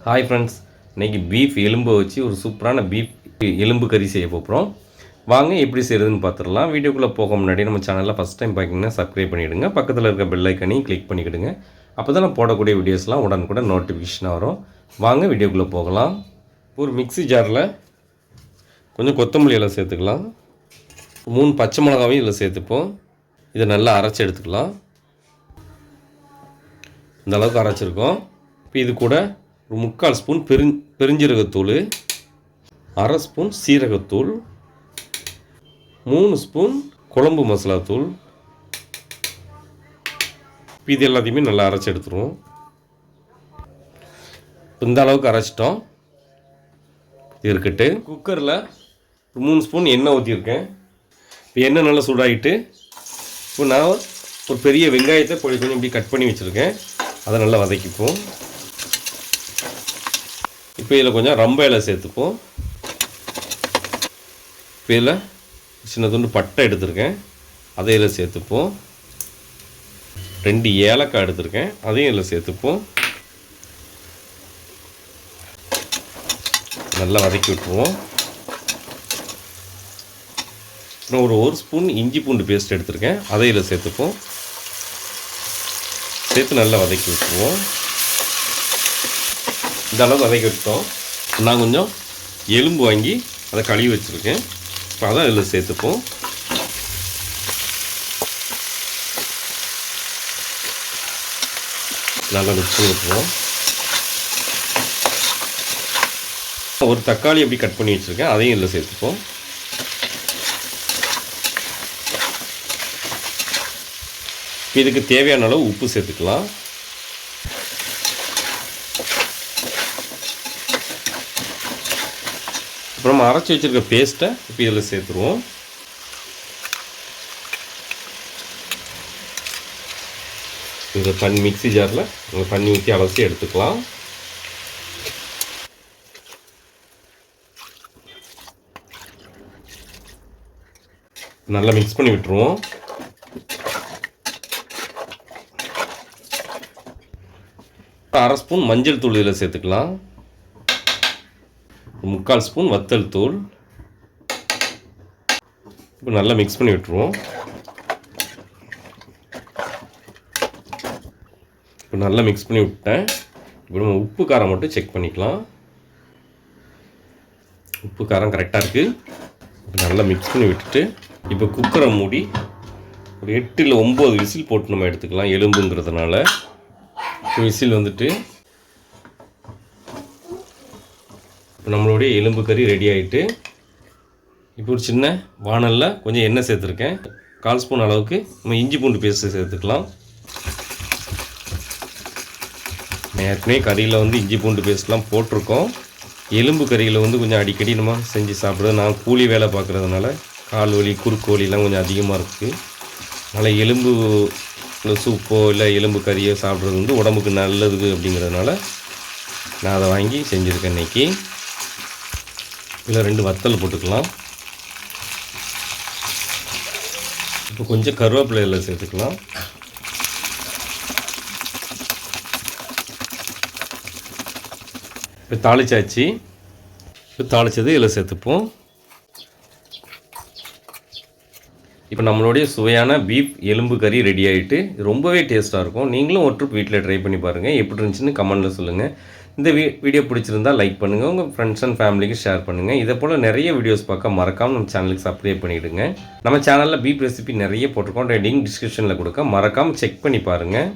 Hi friends, இன்றைக்கி beef எலும்பை வச்சு ஒரு சூப்பரான பீஃப் எலும்பு கறி செய்ய போகிறோம். வாங்க எப்படி செய்கிறதுன்னு பார்த்துடலாம். வீடியோக்குள்ளே போக முன்னாடி நம்ம சேனலில் ஃபஸ்ட் டைம் பார்த்திங்கன்னா சப்ஸ்கிரைப் பண்ணிவிடுங்க. பக்கத்தில் இருக்க பெல் ஐக்கனையும் கிளிக் பண்ணிக்கிடுங்க. அப்போ தான் நான் போடக்கூடிய வீடியோஸ்லாம் உடனுக்குடன் நோட்டிஃபிகேஷனாக வரும். வாங்க வீடியோக்குள்ளே போகலாம். ஒரு மிக்ஸி ஜாரில் கொஞ்சம் கொத்தமல்லி எல்லாம் சேர்த்துக்கலாம். 3 பச்சை மிளகாவையும் இதில் சேர்த்துப்போம். இதை நல்லா அரைச்சி எடுத்துக்கலாம். இந்த அளவுக்கு அரைச்சிருக்கோம். இப்போ இது கூட ஒரு 3/4 ஸ்பூன் பெருஞ்சீரகத்தூள், 1/2 ஸ்பூன் சீரகத்தூள், 3 ஸ்பூன் குழம்பு மசாலாத்தூள். இது எல்லாத்தையுமே நல்லா அரைச்சி எடுத்துருவோம். இந்த அளவுக்கு அரைச்சிட்டோம். இது இருக்கட்டு. குக்கரில் 3 ஸ்பூன் எண்ணெய் ஊற்றியிருக்கேன். இப்போ எண்ணெய் நல்லா சூடாகிட்டு இப்போ நான் ஒரு பெரிய வெங்காயத்தை கொஞ்சம் இப்படி கட் பண்ணி வச்சுருக்கேன். அதை நல்லா வதக்கிப்போம். இப்போ இதில் கொஞ்சம் ரம்ப இலை சேர்த்துப்போம். இப்போ இதில் சின்ன துண்டு பட்டை எடுத்திருக்கேன், அதை இதில் சேர்த்துப்போம். 2 ஏலக்காய் எடுத்திருக்கேன், அதையும் இதில் சேர்த்துப்போம். நல்லா வதக்கி விட்டுருவோம். அப்புறம் ஒரு ஸ்பூன் இஞ்சி பூண்டு பேஸ்ட் எடுத்திருக்கேன், அதை இதில் சேர்த்துப்போம். சேர்த்து நல்லா வதக்கி விட்டுருவோம். இந்த அளவுக்கு வதக்கி விட்டோம். நான் கொஞ்சம் எலும்பு வாங்கி அதை கழுவி வச்சுருக்கேன். இப்போ அதான் இதில் சேர்த்துப்போம். நல்லா மிக்ஸ் பண்ணி விட்டுருவோம். ஒரு தக்காளி எப்படி கட் பண்ணி வச்சுருக்கேன், அதையும் இதில் சேர்த்துப்போம். இதுக்கு தேவையான அளவு உப்பு சேர்த்துக்கலாம். அப்புறம் அரைச்சி வச்சுருக்க பேஸ்ட்டை இப்போ இதில் சேர்த்துருவோம். இந்த மிக்ஸி ஜாரில் தண்ணி ஊற்றி அலசி எடுத்துக்கலாம். நல்லா மிக்ஸ் பண்ணி விட்டுருவோம். அரை ஸ்பூன் மஞ்சள் தூள் இதில் சேர்த்துக்கலாம். 3/4 ஸ்பூன் வத்தல் தூள். இப்போ நல்லா மிக்ஸ் பண்ணி விட்டுருவோம். இப்போ நல்லா மிக்ஸ் பண்ணி விட்டேன். இப்போ நம்ம உப்பு காரம் மட்டும் செக் பண்ணிக்கலாம். உப்பு காரம் கரெக்டாக இருக்குது. இப்போ நல்லா மிக்ஸ் பண்ணி விட்டுட்டு இப்போ குக்கரை மூடி ஒரு 8 இல்லை 9 விசில் போட்டு நம்ம எடுத்துக்கலாம். எலும்புங்கிறதுனால விசில் வந்துட்டு இப்போ நம்மளுடைய எலும்பு கறி ரெடி ஆகிட்டு, இப்போ ஒரு சின்ன வானலில் கொஞ்சம் எண்ணெய் சேர்த்துருக்கேன். 1/4 ஸ்பூன் அளவுக்கு நம்ம இஞ்சி பூண்டு பேஸ்ட்டு சேர்த்துக்கலாம். ஏற்கனவே கறியில் இஞ்சி பூண்டு பேஸ்ட்லாம் போட்டிருக்கோம். எலும்பு கறியில் கொஞ்சம் அடிக்கடி நம்ம செஞ்சு சாப்பிட்றது. நான் கூலி வேலை பார்க்குறதுனால கால் வலி குறுக்கு வலிலாம் கொஞ்சம் அதிகமாக இருக்குது. அதனால் எலும்பு சூப்போ இல்லை எலும்பு கறியோ சாப்பிட்றது உடம்புக்கு நல்லது அப்படிங்கிறதுனால நான் அதை வாங்கி செஞ்சுருக்கேன் இன்றைக்கி. இதில் 2 வத்தல் போட்டுக்கலாம். இப்போ கொஞ்சம் கருவேப்பிலை இதில் சேர்த்துக்கலாம். இப்போ தாளிச்சாச்சு. இப்போ தாளித்தது இதில் சேர்த்துப்போம். இப்போ நம்மளுடைய சுவையான பீஃப் எலும்பு கறி ரெடி ஆகிட்டு ரொம்பவே டேஸ்ட்டாக இருக்கும். நீங்களும் ஒரு ட்ரிப் வீட்டில் ட்ரை பண்ணி பாருங்கள். எப்படி இருந்துச்சுன்னு கமெண்ட்டில் சொல்லுங்கள். இந்த வீடியோ பிடிச்சிருந்தால் லைக் பண்ணுங்கள், உங்கள் ஃப்ரெண்ட்ஸ் அண்ட் ஃபேமிலிக்கு ஷேர் பண்ணுங்கள். இதை போல் நிறைய வீடியோஸ் பார்க்க மறக்காமல் நம்ம சேனலுக்கு சப்ஸ்கிரைப் பண்ணிவிடுங்க. நம்ம சேனலில் பீஃப் ரெசிபி நிறைய போட்டிருக்கோம். லிங்க் டிஸ்கிரிப்ஷனில் கொடுக்க மறக்காமல் செக் பண்ணி பாருங்கள்.